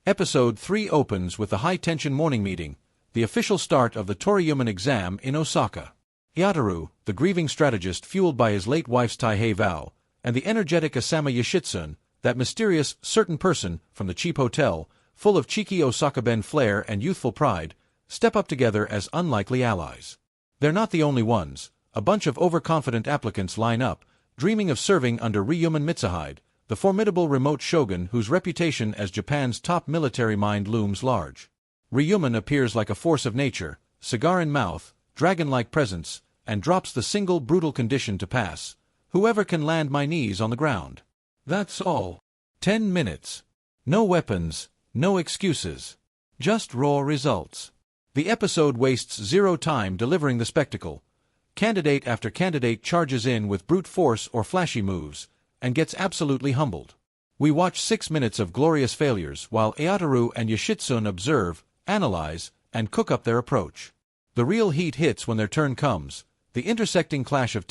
Episode 3 opens with the high-tension morning meeting, the official start of the Toryumon exam in Osaka. Aoteru, the grieving strategist fueled by his late wife's Taihei vow, and the energetic Asama Yoshitsune, that mysterious, certain person from the cheap hotel, full of cheeky Osaka-ben flair and youthful pride, step up together as unlikely allies. They're not the only ones. A bunch of overconfident applicants line up, dreaming of serving under Ryūmon Mitsuhide, the formidable remote shogun whose reputation as Japan's top military mind looms large. Ryūmon appears like a force of nature, cigar in mouth, dragon-like presence, and drops the single brutal condition to pass: whoever can land my knees on the ground. That's all. 10 minutes. No weapons, no excuses. Just raw results. The episode wastes zero time delivering the spectacle. Candidate after candidate charges in with brute force or flashy moves, and gets absolutely humbled. We watch 6 minutes of glorious failures while Aoteru and Yoshitsune observe, analyze, and cook up their approach. The real heat hits when their turn comes. The intersecting clash of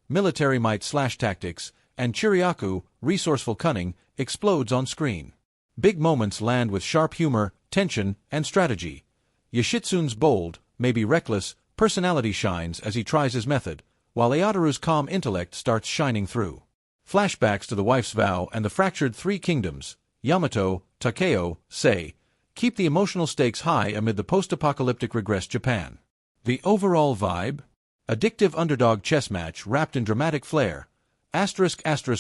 military might/tactics, and Chiryaku, resourceful cunning, explodes on screen. Big moments land with sharp humor, tension, and strategy. Yoshitsune's bold, maybe reckless, personality shines as he tries his method, while Aoteru's calm intellect starts shining through. Flashbacks to the wife's vow and the fractured three kingdoms, Yamato, Takeo, Seii, keep the emotional stakes high amid the post-apocalyptic regressed Japan. The overall vibe? Addictive underdog chess match wrapped in dramatic flair, ***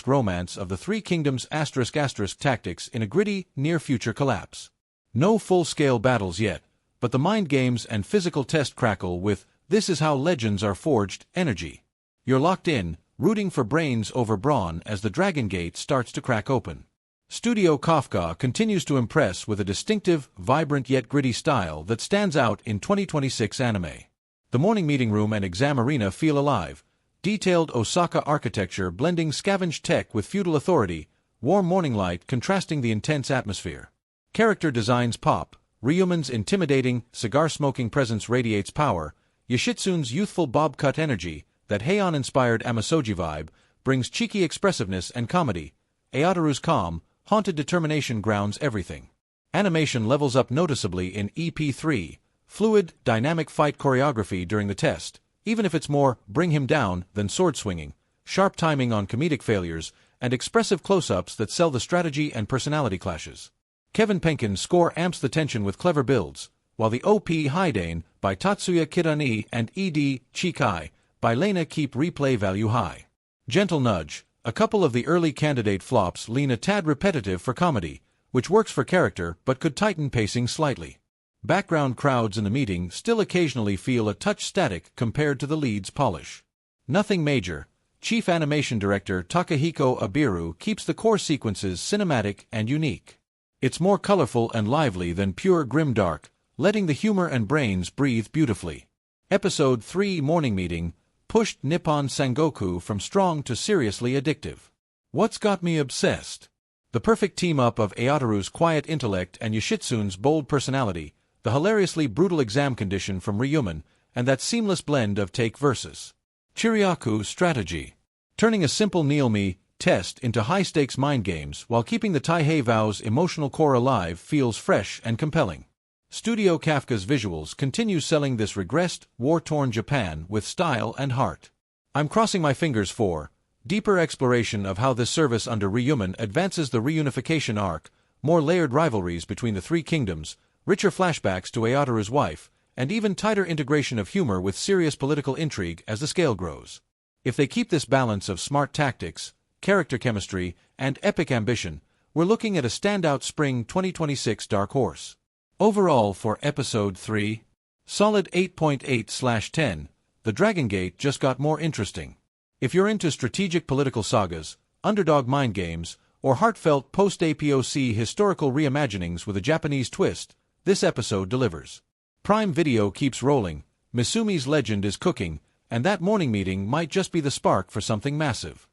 romance of the three kingdoms *** tactics in a gritty, near-future collapse. No full-scale battles yet, but the mind games and physical test crackle with "this is how legends are forged" energy. You're locked in, rooting for brains over brawn as the Dragon Gate starts to crack open. Studio Kafka continues to impress with a distinctive, vibrant yet gritty style that stands out in 2026 anime. The morning meeting room and exam arena feel alive, detailed Osaka architecture blending scavenged tech with feudal authority, warm morning light contrasting the intense atmosphere. Character designs pop, Ryumon's intimidating, cigar-smoking presence radiates power, Yoshitsune's youthful bob-cut energy, that Heian-inspired Amasoji vibe, brings cheeky expressiveness and comedy. Aoteru's calm, haunted determination grounds everything. Animation levels up noticeably in EP3, fluid, dynamic fight choreography during the test, even if it's more bring him down than sword-swinging, sharp timing on comedic failures, and expressive close-ups that sell the strategy and personality clashes. Kevin Penkin's score amps the tension with clever builds, while the OP Haidane by Tatsuya Kirani and ED Chikai by Lena keep replay value high. Gentle nudge, a couple of the early candidate flops lean a tad repetitive for comedy, which works for character but could tighten pacing slightly. Background crowds in the meeting still occasionally feel a touch static compared to the lead's polish. Nothing major. Chief Animation Director Takehiko Abiru keeps the core sequences cinematic and unique. It's more colorful and lively than pure grimdark, letting the humor and brains breathe beautifully. Episode 3 Morning Meeting pushed Nippon Sangoku from strong to seriously addictive. What's got me obsessed? The perfect team-up of Aoteru's quiet intellect and Yoshitsune's bold personality, the hilariously brutal exam condition from Ryūmon, and that seamless blend of take versus Chiryaku strategy. Turning a simple kneel-me test into high-stakes mind games while keeping the Taihei vow's emotional core alive feels fresh and compelling. Studio Kafka's visuals continue selling this regressed, war-torn Japan with style and heart. I'm crossing my fingers for deeper exploration of how this service under Ryūmon advances the reunification arc, more layered rivalries between the three kingdoms, richer flashbacks to Aoteru's wife, and even tighter integration of humor with serious political intrigue as the scale grows. If they keep this balance of smart tactics, character chemistry, and epic ambition, we're looking at a standout spring 2026 dark horse. Overall for Episode 3, solid 8.8/10, The Dragon Gate just got more interesting. If you're into strategic political sagas, underdog mind games, or heartfelt post-apoc historical reimaginings with a Japanese twist, this episode delivers. Prime Video keeps rolling, Misumi's legend is cooking, and that morning meeting might just be the spark for something massive.